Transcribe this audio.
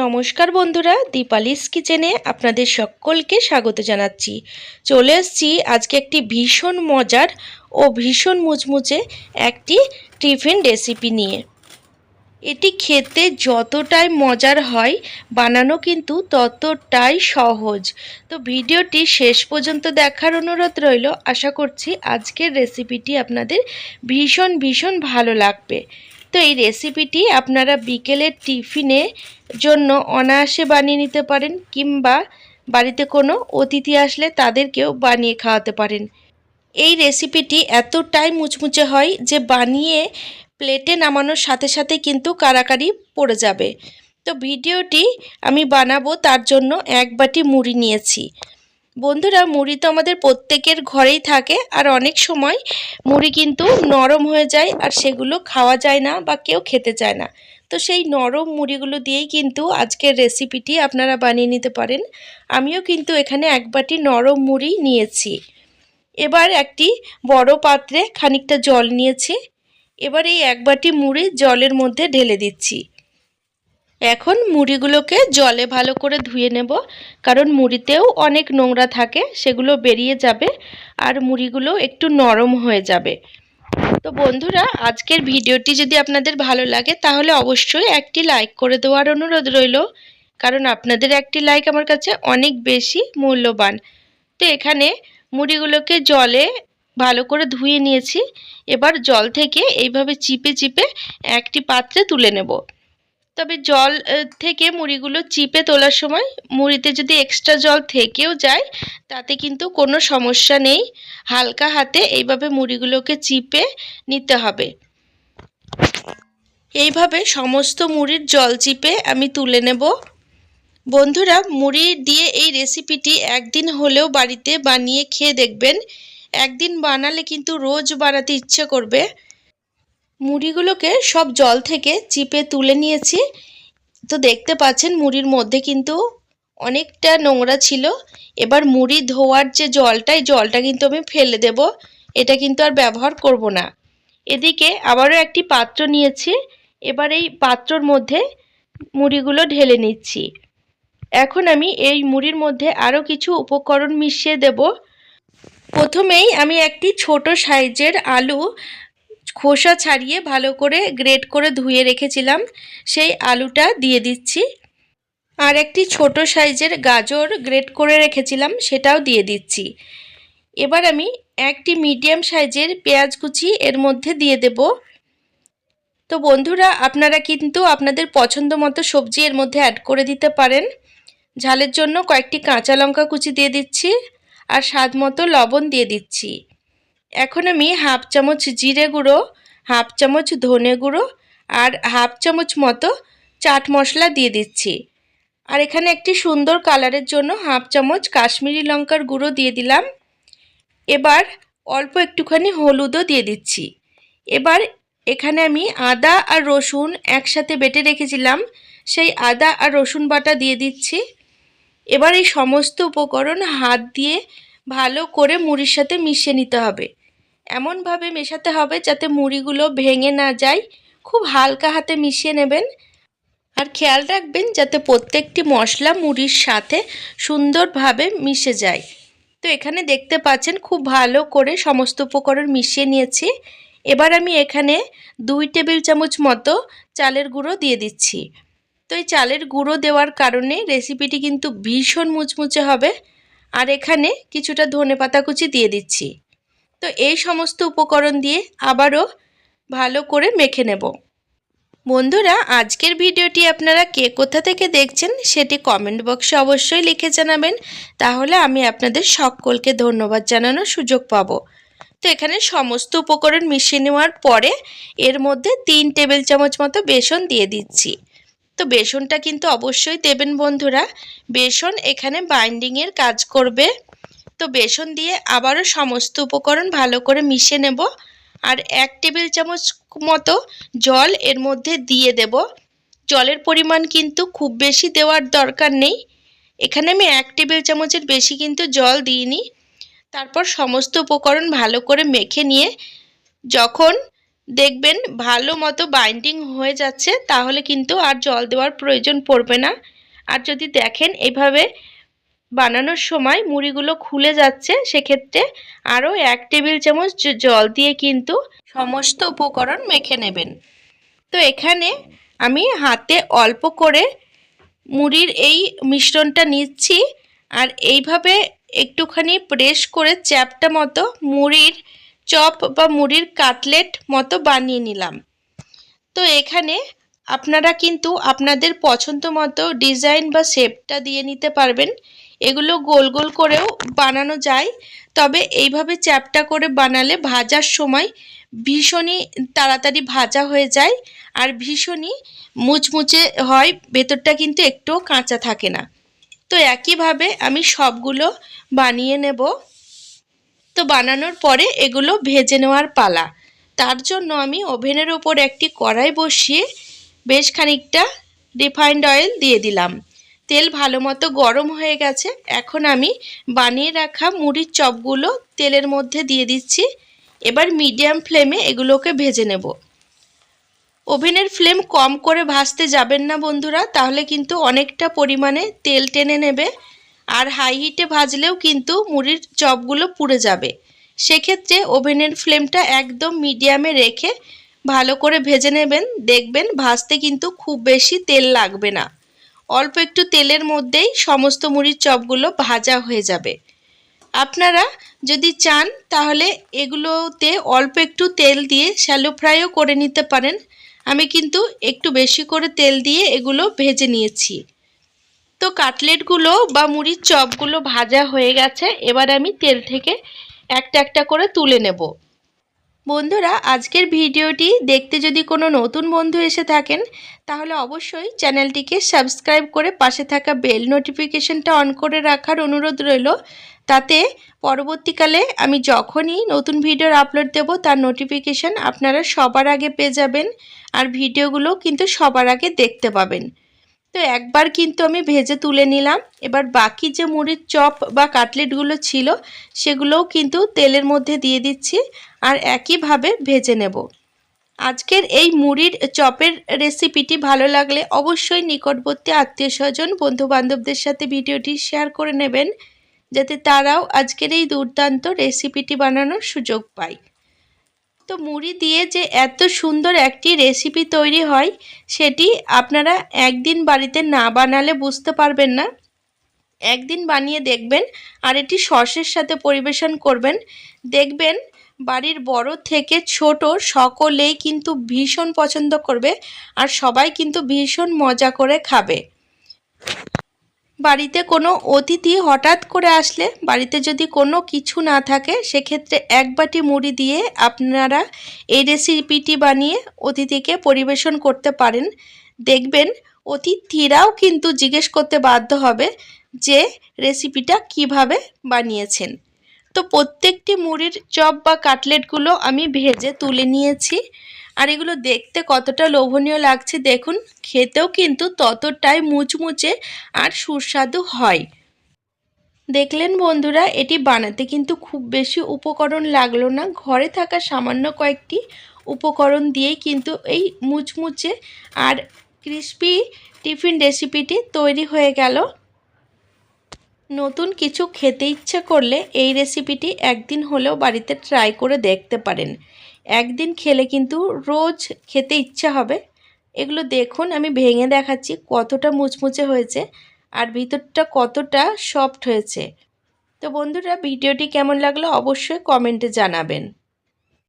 নমস্কার বন্ধুরা, দীপালিস কিচেনে আপনাদের সকলকে স্বাগত জানাচ্ছি। চলে এসেছি আজকে একটি ভীষণ মজার ও ভীষণ মুচমুচে একটি টিফিন রেসিপি নিয়ে। এটি খেতে যতটাই মজার হয়, বানানো কিন্তু ততটাই সহজ। তো ভিডিওটি শেষ পর্যন্ত দেখার অনুরোধ রইল। আশা করছি আজকের রেসিপিটি আপনাদের ভীষণ ভীষণ ভালো লাগবে। তো এই রেসিপিটি আপনারা বিকেলের টিফিনে জন্য অনায়াসে বানিয়ে নিতে পারেন, কিংবা বাড়িতে কোনো অতিথি আসলে তাদেরকেও বানিয়ে খাওয়াতে পারেন। এই রেসিপিটি এতটাই মুচমুচে হয় যে বানিয়ে প্লেটে নামানোর সাথে সাথে কিন্তু কারাকারি পড়ে যাবে। তো ভিডিওটি আমি বানাবো, তার জন্য এক বাটি মুড়ি নিয়েছি। বন্ধুরা, মুড়ি তো আমাদের প্রত্যেকের ঘরেই থাকে, আর অনেক সময় মুড়ি কিন্তু নরম হয়ে যায় আর সেগুলো খাওয়া যায় না বা কেউ খেতে চায় না। তো সেই নরম মুড়িগুলো দিয়েই কিন্তু আজকের রেসিপিটি আপনারা বানিয়ে নিতে পারেন। আমিও কিন্তু এখানে এক বাটি নরম মুড়ি নিয়েছি। এবার একটি বড় পাত্রে খানিকটা জল নিয়েছি। এবার এই এক বাটি মুড়ি জলের মধ্যে ঢেলে দিচ্ছি। এখন মুড়িগুলোকে জলে ভালো করে ধুয়ে নেব, কারণ মুড়িতেও অনেক নোংরা থাকে, সেগুলো বেরিয়ে যাবে আর মুড়িগুলো একটু নরম হয়ে যাবে। তো বন্ধুরা, আজকের ভিডিওটি যদি আপনাদের ভালো লাগে তাহলে অবশ্যই একটি লাইক করে দেওয়ার অনুরোধ রইল, কারণ আপনাদের একটি লাইক আমার কাছে অনেক বেশি মূল্যবান। তো এখানে মুড়িগুলোকে জলে ভালো করে ধুয়ে নিয়েছি। এবার জল থেকে এইভাবে চিপে চিপে একটি পাত্রে তুলে নেব। তবে জল থেকে মুড়িগুলো চিপে তোলার সময় মুড়িতে যদি এক্সট্রা জল থেকেও যায় তাতে কিন্তু কোনো সমস্যা নেই। হালকা হাতে এইভাবে মুড়িগুলোকে চিপে নিতে হবে। এইভাবে সমস্ত মুড়ির জল চিপে আমি তুলে নেব। বন্ধুরা, মুড়ি দিয়ে এই রেসিপিটি একদিন হলেও বাড়িতে বানিয়ে খেয়ে দেখবেন। একদিন বানালে কিন্তু রোজ বানাতে ইচ্ছে করবে। মুড়িগুলোকে সব জল থেকে চিপে তুলে নিয়েছি। তো দেখতে পাচ্ছেন মুড়ির মধ্যে কিন্তু অনেকটা নোংরা ছিল। এবার মুড়ি ধোয়ার যে জলটা, এই জলটা কিন্তু আমি ফেলে দেব। এটা কিন্তু আর ব্যবহার করব না। এদিকে আবারও একটি পাত্র নিয়েছি। এবার এই পাত্রর মধ্যে মুড়িগুলো ঢেলে নিচ্ছি। এখন আমি এই মুড়ির মধ্যে আরও কিছু উপকরণ মিশিয়ে দেব। প্রথমেই আমি একটি ছোট সাইজের আলু খোসা ছাড়িয়ে ভালো করে গ্রেট করে ধুয়ে রেখেছিলাম, সেই আলুটা দিয়ে দিচ্ছি। আর একটি ছোট সাইজের গাজর গ্রেট করে রেখেছিলাম, সেটাও দিয়ে দিচ্ছি। এবার আমি একটি মিডিয়াম সাইজের পেঁয়াজ কুচি এর মধ্যে দিয়ে দেব। তো বন্ধুরা, আপনারা কিন্তু আপনাদের পছন্দ মতো সবজি এর মধ্যে অ্যাড করে দিতে পারেন। ঝালের জন্য কয়েকটি কাঁচা লঙ্কা কুচি দিয়ে দিচ্ছি, আর স্বাদ মতো লবণ দিয়ে দিচ্ছি। এখন আমি হাফ চামচ জিরে গুঁড়ো, হাফ চামচ ধনে গুঁড়ো আর হাফ চামচ মতো চাট মশলা দিয়ে দিচ্ছি। আর এখানে একটি সুন্দর কালারের জন্য হাফ চামচ কাশ্মীরি লঙ্কার গুঁড়ো দিয়ে দিলাম। এবার অল্প একটুখানি হলুদও দিয়ে দিচ্ছি। এবার এখানে আমি আদা আর রসুন একসাথে বেটে রেখেছিলাম, সেই আদা আর রসুন বাটা দিয়ে দিচ্ছি। এবার এই সমস্ত উপকরণ হাত দিয়ে ভালো করে মুড়ির সাথে মিশিয়ে নিতে হবে। এমনভাবে মেশাতে হবে যাতে মুড়িগুলো ভেঙে না যায়। খুব হালকা হাতে মিশিয়ে নেবেন, আর খেয়াল রাখবেন যাতে প্রত্যেকটি মশলা মুড়ির সাথে সুন্দরভাবে মিশে যায়। তো এখানে দেখতে পাচ্ছেন খুব ভালো করে সমস্ত উপকরণ মিশিয়ে নিয়েছি। এবার আমি এখানে 2 টেবিল চামচ মতো চালের গুঁড়ো দিয়ে দিচ্ছি। তো এই চালের গুঁড়ো দেওয়ার কারণে রেসিপিটি কিন্তু ভীষণ মুচমুচে হবে। আর এখানে কিছুটা ধনেপাতা কুচি দিয়ে দিচ্ছি। তো এই সমস্ত উপকরণ দিয়ে আবারও ভালো করে মেখে নেব। বন্ধুরা, আজকের ভিডিওটি আপনারা কে কোথা থেকে দেখছেন সেটি কমেন্ট বক্সে অবশ্যই লিখে জানাবেন, তাহলে আমি আপনাদের সকলকে ধন্যবাদ জানানোর সুযোগ পাব। তো এখানে সমস্ত উপকরণ মিশিয়ে নেওয়ার পরে এর মধ্যে 3 টেবিল চামচ মতো বেসন দিয়ে দিচ্ছি। তো বেসনটা কিন্তু অবশ্যই দেবেন বন্ধুরা, বেসন এখানে বাইন্ডিংয়ের কাজ করবে। তো বেসন দিয়ে আবারও সমস্ত উপকরণ ভালো করে মিশিয়ে নেব। আর 1 টেবিল চামচ মতো জল এর মধ্যে দিয়ে দেব। জলের পরিমাণ কিন্তু খুব বেশি দেওয়ার দরকার নেই। এখানে আমি 1 টেবিল চামচের বেশি কিন্তু জল দিইনি। তারপর সমস্ত উপকরণ ভালো করে মেখে নিয়ে যখন দেখবেন ভালো মতো বাইন্ডিং হয়ে যাচ্ছে, তাহলে কিন্তু আর জল দেওয়ার প্রয়োজন পড়বে না। আর যদি দেখেন এইভাবে বানানোর সময় মুড়িগুলো খুলে যাচ্ছে, সেক্ষেত্রে আরও 1 টেবিল চামচ জল দিয়ে কিন্তু সমস্ত উপকরণ মেখে নেবেন। তো এখানে আমি হাতে অল্প করে মুড়ির এই মিশ্রণটা নিচ্ছি, আর এইভাবে একটুখানি প্রেস করে চ্যাপটা মতো মুড়ির চপ বা মুড়ির কাটলেট মতো বানিয়ে নিলাম। তো এখানে আপনারা কিন্তু আপনাদের পছন্দ মতো ডিজাইন বা শেপটা দিয়ে নিতে পারবেন। এগুলো গোল গোল করেও বানানো যায়, তবে এইভাবে চ্যাপটা করে বানালে ভাজার সময় ভীষণই তাড়াতাড়ি ভাজা হয়ে যায় আর ভীষণই মুচমুচে হয়, ভেতরটা কিন্তু একটুও কাঁচা থাকে না। তো একইভাবে আমি সবগুলো বানিয়ে নেব। তো বানানোর পরে এগুলো ভেজে নেওয়ার পালা। তার জন্য আমি ওভেনের ওপর একটি কড়াই বসিয়ে বেশ খানিকটা রিফাইন্ড অয়েল দিয়ে দিলাম। তেল ভালো মতো গরম হয়ে গেছে। এখন আমি বানিয়ে রাখা মুড়ির চপগুলো তেলের মধ্যে দিয়ে দিচ্ছি। এবার মিডিয়াম ফ্লেমে এগুলোকে ভেজে নেব। ওভেনের ফ্লেম কম করে ভাজতে যাবেন না বন্ধুরা, তাহলে কিন্তু অনেকটা পরিমাণে তেল টেনে নেবে, আর হাই হিটে ভাজলেও কিন্তু মুড়ির চপগুলো পুড়ে যাবে। সেক্ষেত্রে ওভেনের ফ্লেমটা একদম মিডিয়ামে রেখে ভালো করে ভেজে নেবেন। দেখবেন ভাজতে কিন্তু খুব বেশি তেল লাগবে না, অল্প একটু তেলের মধ্যেই সমস্ত মুড়ির চপগুলো ভাজা হয়ে যাবে। আপনারা যদি চান তাহলে এগুলোতে অল্প একটু তেল দিয়ে শ্যালো ফ্রাইও করে নিতে পারেন। আমি কিন্তু একটু বেশি করে তেল দিয়ে এগুলো ভেজে নিয়েছি। তো কাটলেটগুলো বা মুড়ির চপগুলো ভাজা হয়ে গেছে। এবার আমি তেল থেকে একটা একটা করে তুলে নেব। বন্ধুরা, আজকের ভিডিওটি দেখতে যদি কোনো নতুন বন্ধু এসে থাকেন, তাহলে অবশ্যই চ্যানেলটিকে সাবস্ক্রাইব করে পাশে থাকা বেল নোটিফিকেশনটা অন করে রাখার অনুরোধ রইল। তাতে পরবর্তীকালে আমি যখনই নতুন ভিডিওর আপলোড দেব তার নোটিফিকেশন আপনারা সবার আগে পেয়ে যাবেন, আর ভিডিওগুলো কিন্তু সবার আগে দেখতে পাবেন। তো একবার কিন্তু আমি ভেজে তুলে নিলাম। এবার বাকি যে মুড়ির চপ বা কাটলেটগুলো ছিল সেগুলোও কিন্তু তেলের মধ্যে দিয়ে দিচ্ছি, আর একইভাবে ভেজে নেব। আজকের এই মুড়ির চপের রেসিপিটি ভালো লাগলে অবশ্যই নিকটবর্তী আত্মীয়স্বজন বন্ধুবান্ধবদের সাথে ভিডিওটি শেয়ার করে নেবেন, যাতে তারাও আজকের এই দুর্দান্ত রেসিপিটি বানানোর সুযোগ পায়। তো মুড়ি দিয়ে যে এত সুন্দর একটি রেসিপি তৈরি হয়, সেটি আপনারা একদিন বাড়িতে না বানালে বুঝতে পারবেন না। একদিন বানিয়ে দেখবেন, আর এটি সসের সাথে পরিবেশন করবেন। দেখবেন বাড়ির বড় থেকে ছোট সকলেই কিন্তু ভীষণ পছন্দ করবে, আর সবাই কিন্তু ভীষণ মজা করে খাবে। বাড়িতে কোনো অতিথি হঠাৎ করে আসলে, বাড়িতে যদি কোনো কিছু না থাকে, সেক্ষেত্রে এক বাটি মুড়ি দিয়ে আপনারা এই রেসিপিটি বানিয়ে অতিথিকে পরিবেশন করতে পারেন। দেখবেন অতিথিরাও কিন্তু জিজ্ঞেস করতে বাধ্য হবে যে রেসিপিটা কিভাবে বানিয়েছেন। তো প্রত্যেকটি মুড়ির চপ বা কাটলেটগুলো আমি ভেজে তুলে নিয়েছি, আর এগুলো দেখতে কতটা লোভনীয় লাগছে দেখুন, খেতেও কিন্তু ততটাই মুচমুচে আর সুস্বাদু হয়। দেখলেন বন্ধুরা, এটি বানাতে কিন্তু খুব বেশি উপকরণ লাগলো না। ঘরে থাকা সামান্য কয়েকটি উপকরণ দিয়েই কিন্তু এই মুচমুচে আর ক্রিস্পি টিফিন রেসিপিটি তৈরি হয়ে গেল। নতুন কিছু খেতে ইচ্ছে করলে এই রেসিপিটি একদিন হলেও বাড়িতে ট্রাই করে দেখতে পারেন। একদিন খেলে কিন্তু রোজ খেতে ইচ্ছা হবে। এগুলো দেখুন, আমি ভেঙে দেখাচ্ছি কতটা মুচমুচে হয়েছে আর ভিতরটা কতটা সফট হয়েছে। তো বন্ধুরা, ভিডিওটি কেমন লাগলো অবশ্যই কমেন্টে জানাবেন।